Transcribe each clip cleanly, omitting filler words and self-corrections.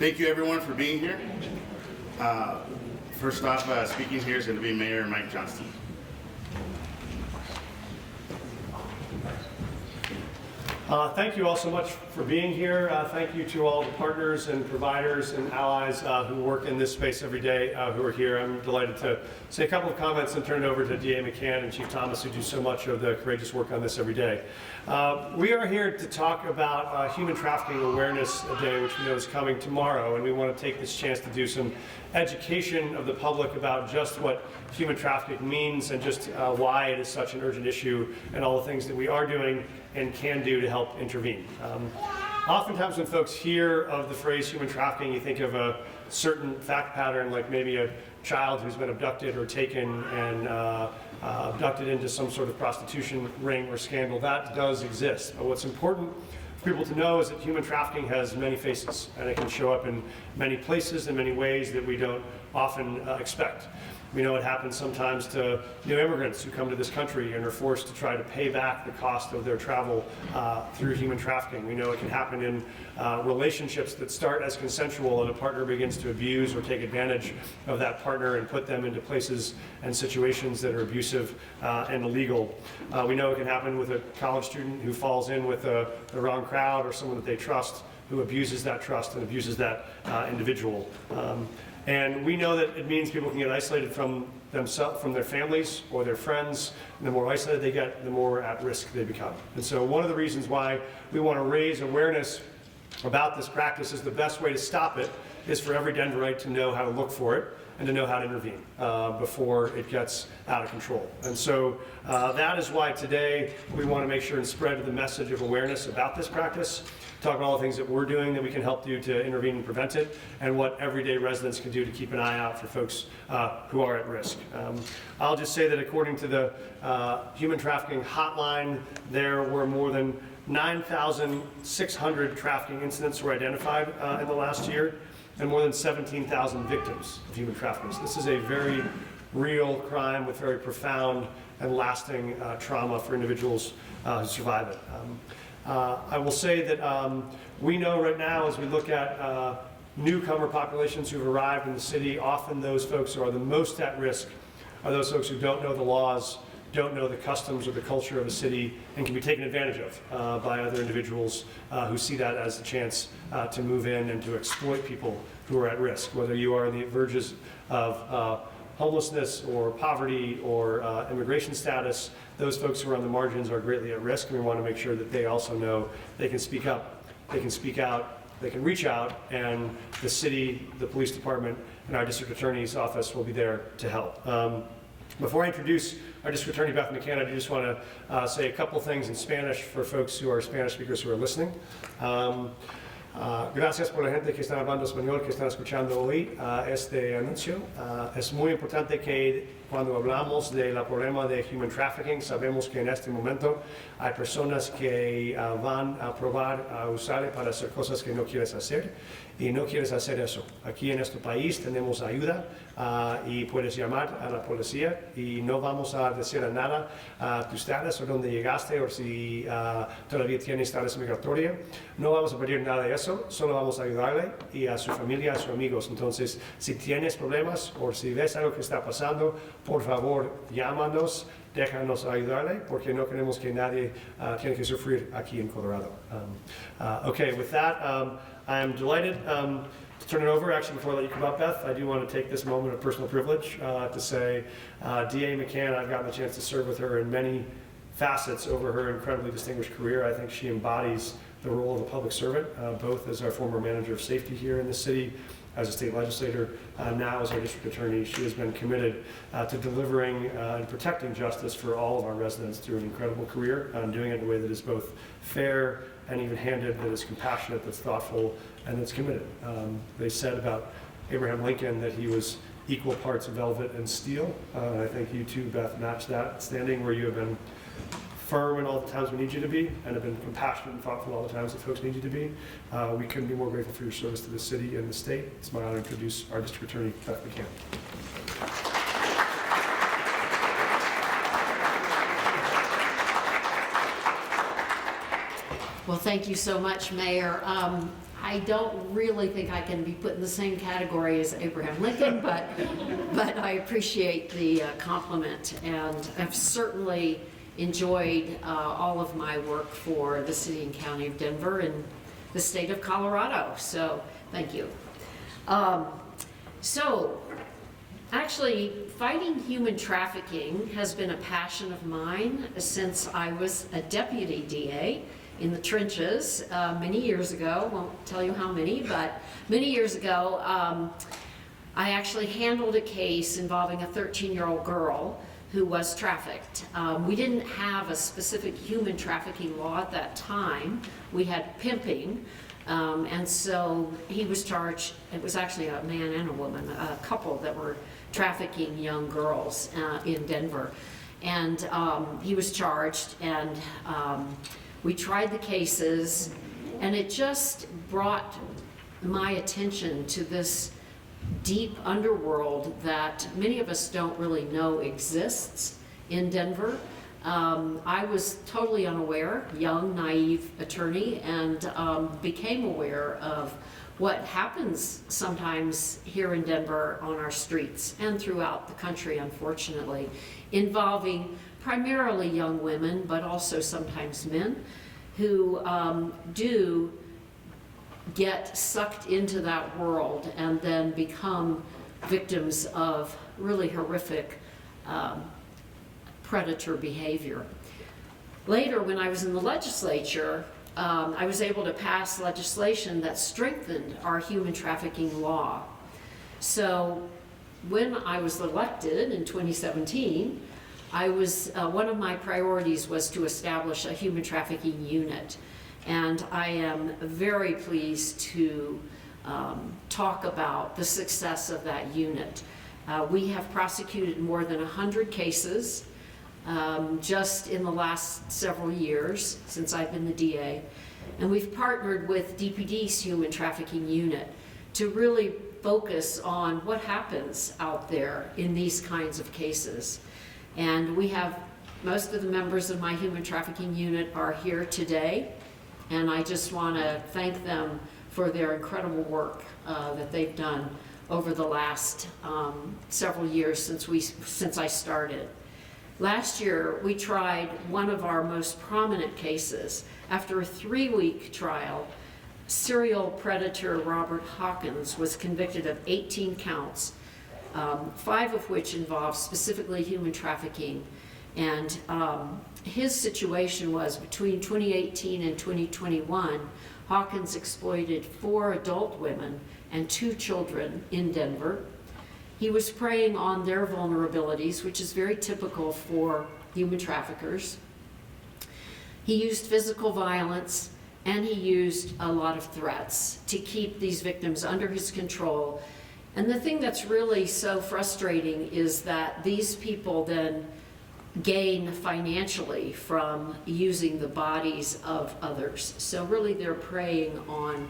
Thank you everyone for being here. First off, speaking here is going to be Mayor Mike Johnston. Thank you all so much for being here. Thank you to all the partners and providers and allies who work in this space every day who are here. I'm delighted to say a couple of comments and turn it over to DA McCann and Chief Thomas, who do so much of the courageous work on this every day. We are here to talk about Human Trafficking Awareness Day, which we know is coming tomorrow, and we want to take this chance to do some education of the public about just what human trafficking means and just why it is such an urgent issue and all the things that we are doing and can do to help intervene. Oftentimes when folks hear of the phrase human trafficking, you think of a certain fact pattern, like maybe a child who's been abducted or taken and abducted into some sort of prostitution ring or scandal. That does exist. But what's important for people to know is that human trafficking has many faces, and it can show up in many places in many ways that we don't often expect. We know it happens sometimes to new immigrants who come to this country and are forced to try to pay back the cost of their travel through human trafficking. We know it can happen in relationships that start as consensual and a partner begins to abuse or take advantage of that partner and put them into places and situations that are abusive and illegal. We know it can happen with a college student who falls in with the wrong crowd or someone that they trust who abuses that trust and abuses that individual. And we know that it means people can get isolated from themselves, from their families or their friends. And the more isolated they get, the more at risk they become. And so one of the reasons why we want to raise awareness about this practice is the best way to stop it is for every Denverite to know how to look for it and to know how to intervene before it gets out of control. And so that is why today we want to make sure and spread the message of awareness about this practice, talk about all the things that we're doing that we can help do to intervene and prevent it, and what everyday residents can do to keep an eye out for folks who are at risk. I'll just say that according to the Human Trafficking Hotline, there were more than 9,600 trafficking incidents were identified in the last year, and more than 17,000 victims of human trafficking. So this is a very real crime with very profound and lasting trauma for individuals who survive it. I will say that we know right now, as we look at newcomer populations who've arrived in the city, often those folks who are the most at risk are those folks who don't know the laws, don't know the customs or the culture of a city, and can be taken advantage of by other individuals who see that as a chance to move in and to exploit people who are at risk, whether you are on the verges of homelessness or poverty or immigration status. Those folks who are on the margins are greatly at risk, and we want to make sure that they also know they can speak up, they can speak out, they can reach out, and the city, the police department, and our district attorney's office will be there to help. Before I introduce our district attorney, Beth McCann, I just want to say a couple things in Spanish for folks who are Spanish speakers who are listening. Gracias por la gente que está hablando español, que están escuchando hoy este anuncio. Es muy importante que cuando hablamos del problema de human trafficking, sabemos que en este momento hay personas que van a probar a usar para hacer cosas que no quieres hacer y no quieres hacer eso. Aquí en este país tenemos ayuda y puedes llamar a la policía y no vamos a decir nada a tu status o dónde llegaste o si todavía tienes status migratoria. No vamos a pedir nada de eso, solo vamos a ayudarle y a su familia, a sus amigos. Entonces, si tienes problemas o si ves algo que está pasando, por favor, llámanos, déjanos ayudarle, porque no queremos que nadie tenga que sufrir aquí en Colorado. Okay, with that, I'm delighted to turn it over. Actually, before I let you come up, Beth, I do want to take this moment of personal privilege to say DA McCann, I've gotten the chance to serve with her in many facets over her incredibly distinguished career. I think she embodies the role of a public servant, both as our former manager of safety here in the city, as a state legislator, now as our district attorney. She has been committed to delivering and protecting justice for all of our residents through an incredible career, doing it in a way that is both fair and even-handed, that is compassionate, that's thoughtful, and that's committed. They said about Abraham Lincoln that he was equal parts velvet and steel. I think you too, Beth, match that standing, where you have been firm in all the times we need you to be, and have been compassionate and thoughtful all the times that folks need you to be. We couldn't be more grateful for your service to the city and the state. It's my honor to introduce our district attorney, Beth McCann. Well, thank you so much, Mayor. I don't really think I can be put in the same category as Abraham Lincoln, but I appreciate the compliment, and I've certainly enjoyed all of my work for the City and County of Denver and the state of Colorado, so thank you. So actually, fighting human trafficking has been a passion of mine since I was a deputy DA in the trenches many years ago. Won't tell you how many, but many years ago, I actually handled a case involving a 13-year-old girl who was trafficked. We didn't have a specific human trafficking law at that time. We had pimping, and so he was charged. It was actually a man and a woman, a couple that were trafficking young girls in Denver. And he was charged, and we tried the cases, and it just brought my attention to this deep underworld that many of us don't really know exists in Denver. I was totally unaware, young, naive attorney, and became aware of what happens sometimes here in Denver on our streets and throughout the country, unfortunately, involving primarily young women, but also sometimes men, who do get sucked into that world and then become victims of really horrific predator behavior. Later, when I was in the legislature, I was able to pass legislation that strengthened our human trafficking law. So when I was elected in 2017, one of my priorities was to establish a human trafficking unit. And I am very pleased to talk about the success of that unit. We have prosecuted more than 100 cases just in the last several years since I've been the DA. And we've partnered with DPD's Human Trafficking Unit to really focus on what happens out there in these kinds of cases. And we have most of the members of my Human Trafficking Unit are here today. And I just want to thank them for their incredible work that they've done over the last several years since I started. Last year, we tried one of our most prominent cases. After a 3-week trial, serial predator Robert Hawkins was convicted of 18 counts, 5 of which involved specifically human trafficking. And his situation was between 2018 and 2021, Hawkins exploited 4 adult women and 2 children in Denver. He was preying on their vulnerabilities, which is very typical for human traffickers. He used physical violence, and he used a lot of threats to keep these victims under his control. And the thing that's really so frustrating is that these people then gain financially from using the bodies of others. So really they're preying on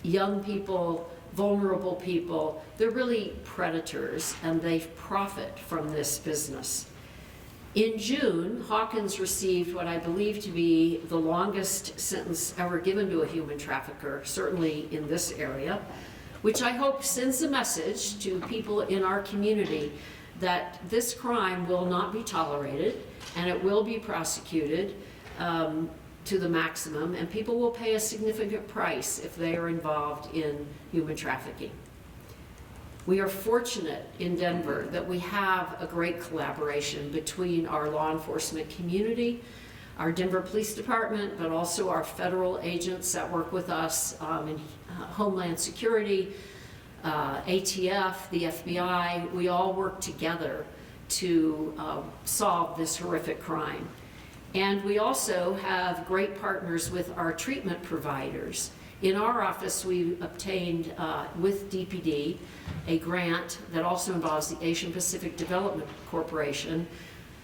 young people, vulnerable people. They're really predators, and they profit from this business. In June, Hawkins received what I believe to be the longest sentence ever given to a human trafficker, certainly in this area, which I hope sends a message to people in our community that this crime will not be tolerated, and it will be prosecuted to the maximum, and people will pay a significant price if they are involved in human trafficking. We are fortunate in Denver that we have a great collaboration between our law enforcement community, our Denver Police Department, but also our federal agents that work with us in Homeland Security, ATF, the FBI. We all work together to solve this horrific crime. And we also have great partners with our treatment providers. In our office, we obtained with DPD a grant that also involves the Asian Pacific Development Corporation.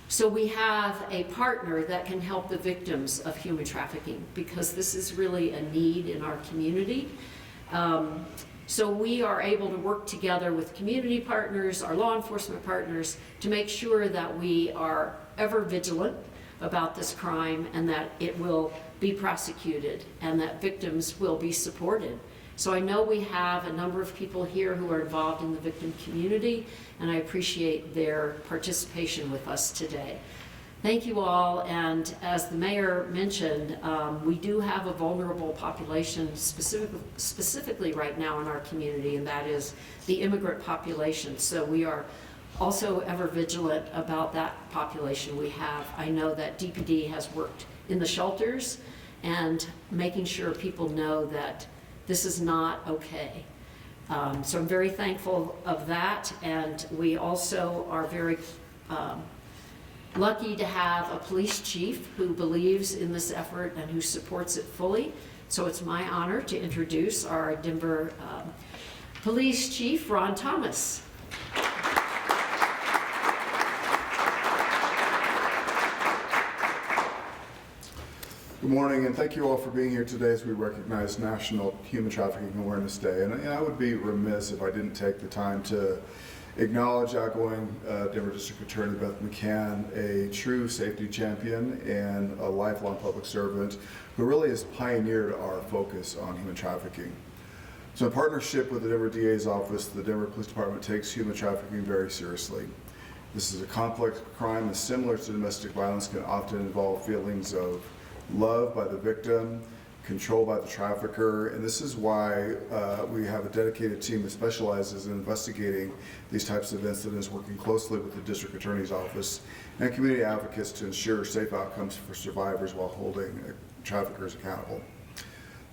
So we have a partner that can help the victims of human trafficking, because this is really a need in our community. So we are able to work together with community partners, our law enforcement partners, to make sure that we are ever vigilant about this crime and that it will be prosecuted and that victims will be supported. So I know we have a number of people here who are involved in the victim community, and I appreciate their participation with us today. Thank you all, and as the mayor mentioned, we do have a vulnerable population specifically right now in our community, and that is the immigrant population. So we are also ever vigilant about that population we have. I know that DPD has worked in the shelters and making sure people know that this is not okay. So I'm very thankful of that, and we also are very lucky to have a police chief who believes in this effort and who supports it fully. So it's my honor to introduce our Denver Police Chief, Ron Thomas. Good morning, and thank you all for being here today as we recognize National Human Trafficking Awareness Day. And I would be remiss if I didn't take the time to acknowledge outgoing Denver District Attorney Beth McCann, a true safety champion and a lifelong public servant who really has pioneered our focus on human trafficking. So in partnership with the Denver DA's office, the Denver Police Department takes human trafficking very seriously. This is a complex crime and similar to domestic violence can often involve feelings of love by the victim, control by the trafficker, and this is why we have a dedicated team that specializes in investigating these types of incidents, working closely with the District Attorney's Office and community advocates to ensure safe outcomes for survivors while holding traffickers accountable.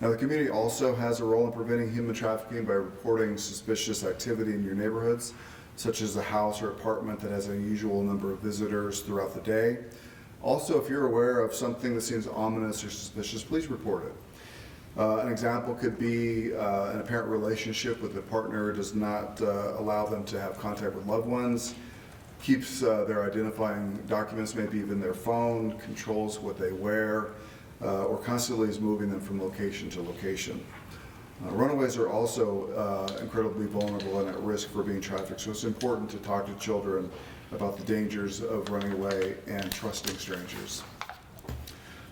Now, the community also has a role in preventing human trafficking by reporting suspicious activity in your neighborhoods, such as a house or apartment that has an unusual number of visitors throughout the day. Also, if you're aware of something that seems ominous or suspicious, please report it. An example could be an apparent relationship with a partner does not allow them to have contact with loved ones, keeps their identifying documents, maybe even their phone, controls what they wear, or constantly is moving them from location to location. Runaways are also incredibly vulnerable and at risk for being trafficked, so it's important to talk to children about the dangers of running away and trusting strangers.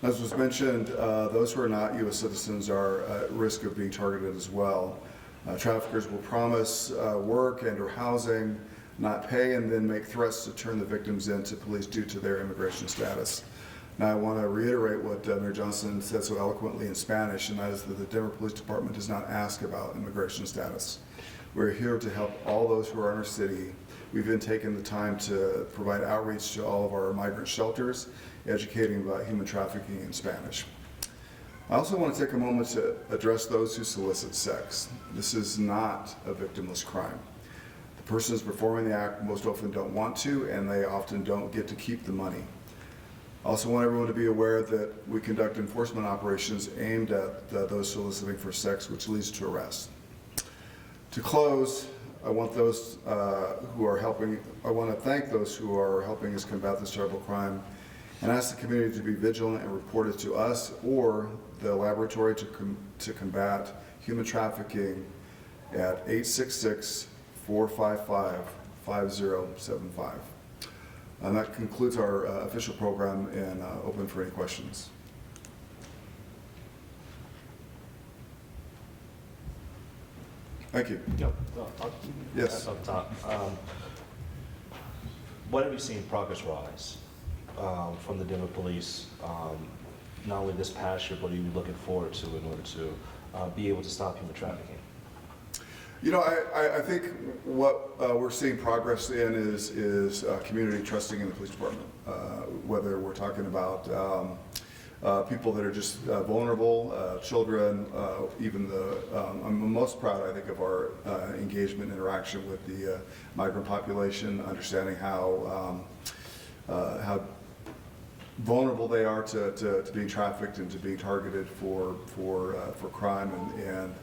As was mentioned, those who are not U.S. citizens are at risk of being targeted as well. Traffickers will promise work and or housing, not pay, and then make threats to turn the victims in to police due to their immigration status. Now I want to reiterate what Mayor Johnston said so eloquently in Spanish, and that is that the Denver Police Department does not ask about immigration status. We're here to help all those who are in our city. We've been taking the time to provide outreach to all of our migrant shelters, educating about human trafficking in Spanish. I also want to take a moment to address those who solicit sex. This is not a victimless crime. The persons performing the act most often don't want to, and they often don't get to keep the money. I also want everyone to be aware that we conduct enforcement operations aimed at those soliciting for sex, which leads to arrest. To close, I want to thank those who are helping us combat this terrible crime and ask the community to be vigilant and report it to us or the Laboratory to Combat Human Trafficking at 866-455-5075. And that concludes our official program, and open for any questions. Thank you. Yep. Yes. Up top. What have you seen progress-wise from the Denver Police, not only this past year, but are you looking forward to in order to be able to stop human trafficking? You know, I think what we're seeing progress in is community trusting in the police department, whether we're talking about people that are just vulnerable, children, even I'm most proud, I think, of our engagement interaction with the migrant population, understanding how vulnerable they are to being trafficked and to being targeted for crime, and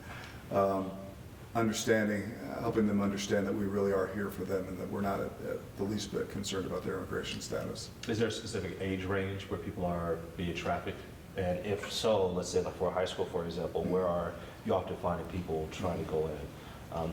helping them understand that we really are here for them and that we're not at the least bit concerned about their immigration status. Is there a specific age range where people are being trafficked? And if so, let's say like for high school, for example, where are you often finding people trying to go in?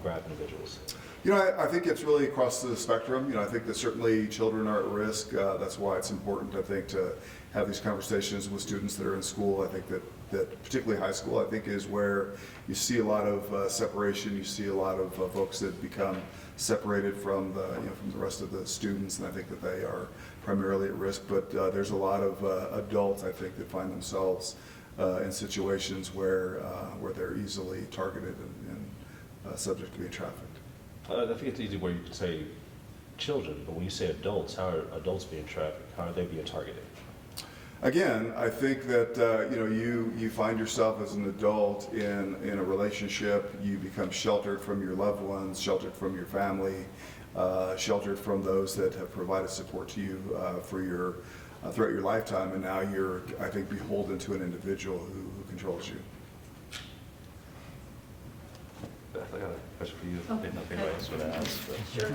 grab individuals? You know, I think it's really across the spectrum. You know, I think that certainly children are at risk. That's why it's important, I think, to have these conversations with students that are in school. I think that particularly high school, I think, is where you see a lot of separation. You see a lot of folks that become separated from from the rest of the students, and I think that they are primarily at risk. But there's a lot of adults, I think, that find themselves in situations where they're easily targeted and subject to being trafficked. I think it's easy where you could say children, but when you say adults, how are adults being trafficked? How are they being targeted? Again, I think that you find yourself as an adult in a relationship. You become sheltered from your loved ones, sheltered from your family, sheltered from those that have provided support to you throughout your lifetime, and now you're, I think, beholden to an individual who controls you. Beth, I got a question for you. Oh, Didn't know if anybody else would ask. But Sure.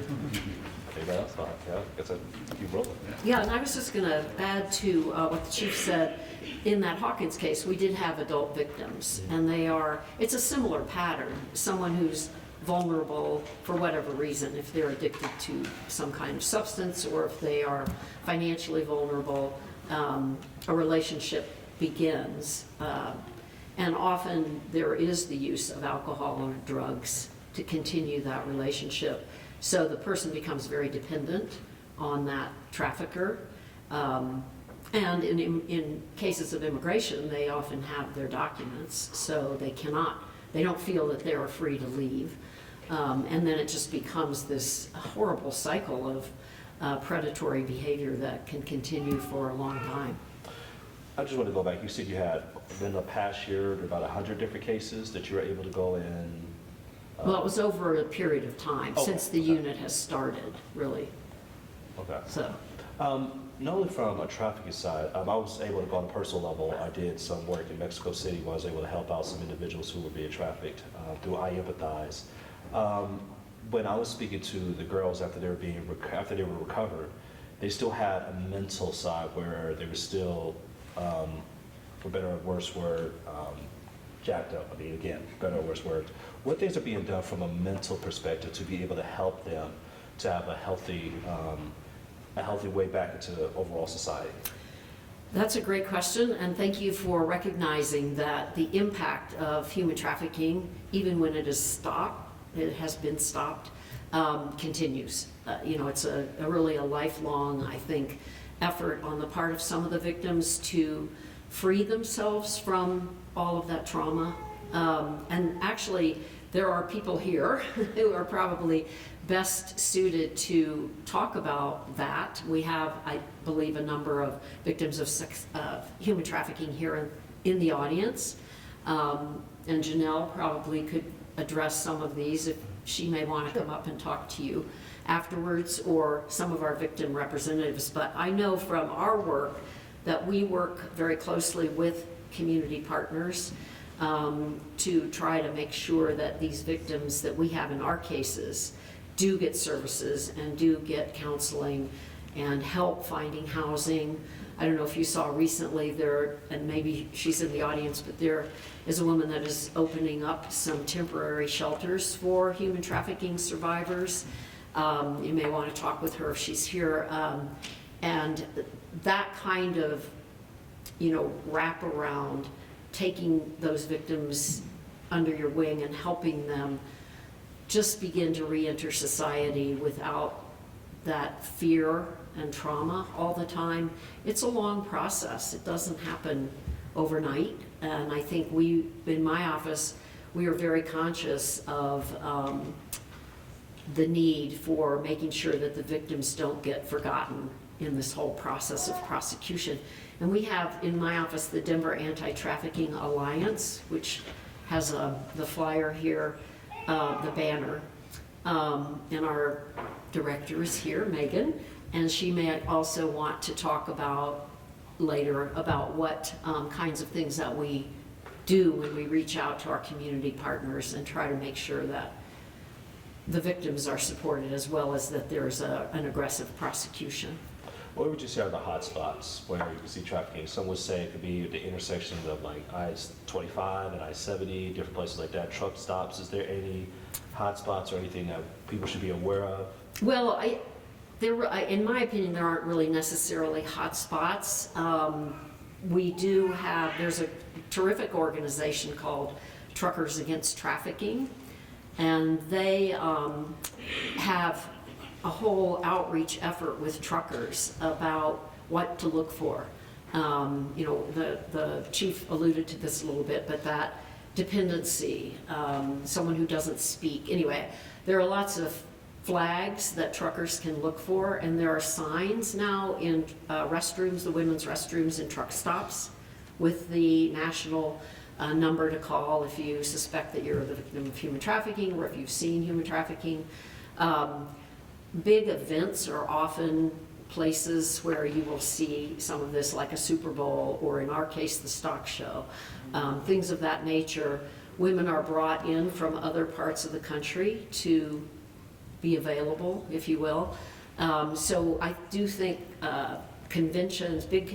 anybody else? Yeah, it's you rolling. Yeah, and I was just going to add to what the chief said. In that Hawkins case, we did have adult victims, and it's a similar pattern. Someone who's vulnerable for whatever reason, if they're addicted to some kind of substance or if they are financially vulnerable, a relationship begins. And often there is the use of alcohol or drugs to continue that relationship. So the person becomes very dependent on that trafficker. And in cases of immigration, they often have their documents, so they don't feel that they are free to leave. And then it just becomes this horrible cycle of predatory behavior that can continue for a long time. I just want to go back. You said you had, in the past year, about 100 different cases that you were able to go in. Well, it was over a period of time, Okay, since the okay. unit has started, really. Okay. So, Not only from a trafficking side, I was able to go on a personal level. I did some work in Mexico City where I was able to help out some individuals who were being trafficked through I Empathize. When I was speaking to the girls after they were recovered, they still had a mental side where they were still, for better or worse word, jacked up. I mean, again, better or worse words. What things are being done from a mental perspective to be able to help them to have a healthy way back into the overall society? that's a great question, and thank you for recognizing that the impact of human trafficking, even when it has been stopped, continues. It's really a lifelong, I think, effort on the part of some of the victims to free themselves from all of that trauma. And actually, there are people here who are probably best suited to talk about that. We have, I believe, a number of victims of human trafficking here in the audience. And Janelle probably could address some of these if she may want to come up and talk to you afterwards, or some of our victim representatives. But I know from our work that we work very closely with community partners to try to make sure that these victims that we have in our cases do get services and do get counseling and help finding housing. I don't know if you saw recently there, and maybe she's in the audience, but there is a woman that is opening up some temporary shelters for human trafficking survivors. You may want to talk with her if she's here. And that kind of, wrap around, taking those victims under your wing and helping them just begin to re-enter society without that fear and trauma all the time. It's a long process. It doesn't happen overnight. And I think in my office, we are very conscious of the need for making sure that the victims don't get forgotten in this whole process of prosecution. And we have in my office the Denver Anti-Trafficking Alliance, which has the flyer here, the banner, and our director is here, Megan, and she may also want to talk about later about what kinds of things that we do when we reach out to our community partners and try to make sure that the victims are supported as well as that there's an aggressive prosecution. What would you say are the hot spots where you can see trafficking? Some would say it could be the intersection of like I-25 and I-70, different places like that, truck stops. Is there any hotspots or anything that people should be aware of? Well, in my opinion, there aren't really necessarily hot spots. We do have, there's a terrific organization called Truckers Against Trafficking, and they have a whole outreach effort with truckers about what to look for. You know, the chief alluded to this a little bit, but that dependency, someone who doesn't speak. Anyway, there are lots of flags that truckers can look for, and there are signs now in restrooms, the women's restrooms and truck stops, with the national number to call if you suspect that you're the victim of human trafficking or if you've seen human trafficking. Big events are often places where you will see some of this, like a Super Bowl, or in our case, the stock show, things of that nature. Women are brought in from other parts of the country to be available, if you will. So I do think conventions, big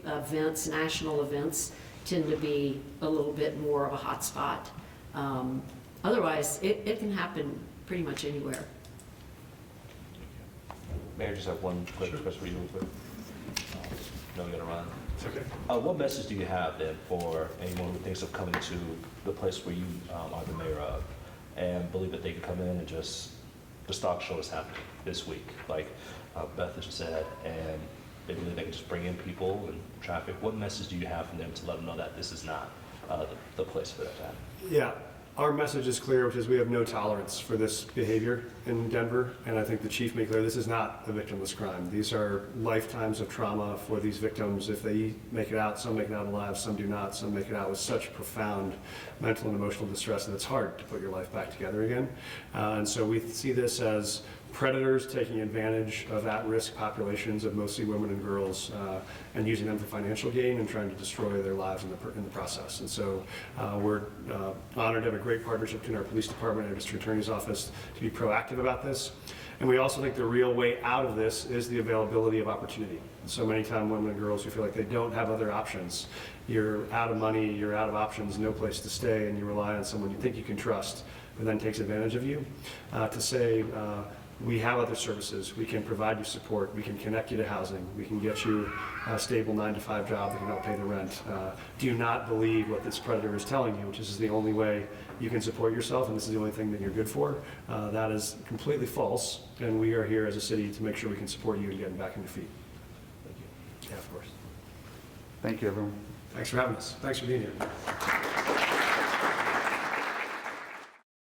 events, national events, tend to be a little bit more of a hot spot. Otherwise, it can happen pretty much anywhere. Mayor, just have one quick question for you real quick. No, we gotta run. It's okay. What message do you have then for anyone who thinks of coming to the place where you are the mayor of and believe that they can come in and just, the stock show is happening this week, like Beth just said, and they believe they can just bring in people and traffic? What message do you have for them to let them know that this is not the place for that to happen? Yeah, our message is clear, which is we have no tolerance for this behavior in Denver, and I think the chief made clear this is not a victimless crime. These are lifetimes of trauma for these victims. If they make it out, some make it out alive, some do not. Some make it out with such profound mental and emotional distress that it's hard to put your life back together again. And so we see this as predators taking advantage of at-risk populations of mostly women and girls and using them for financial gain and trying to destroy their lives in the process. And so we're honored to have a great partnership between our police department and our district attorney's office to be proactive about this. And we also think the real way out of this is the availability of opportunity. So many times women and girls who feel like they don't have other options. You're out of money, you're out of options, no place to stay, and you rely on someone you think you can trust who then takes advantage of you. To say, we have other services, we can provide you support, we can connect you to housing, we can get you a stable 9-to-5 job that can help pay the rent. Do not believe what this predator is telling you, which is the only way you can support yourself and this is the only thing that you're good for. That is completely false, and we are here as a city to make sure we can support you in getting back on your feet. Thank you. Yeah, of course. Thank you, everyone. Thanks for having us. Thanks for being here.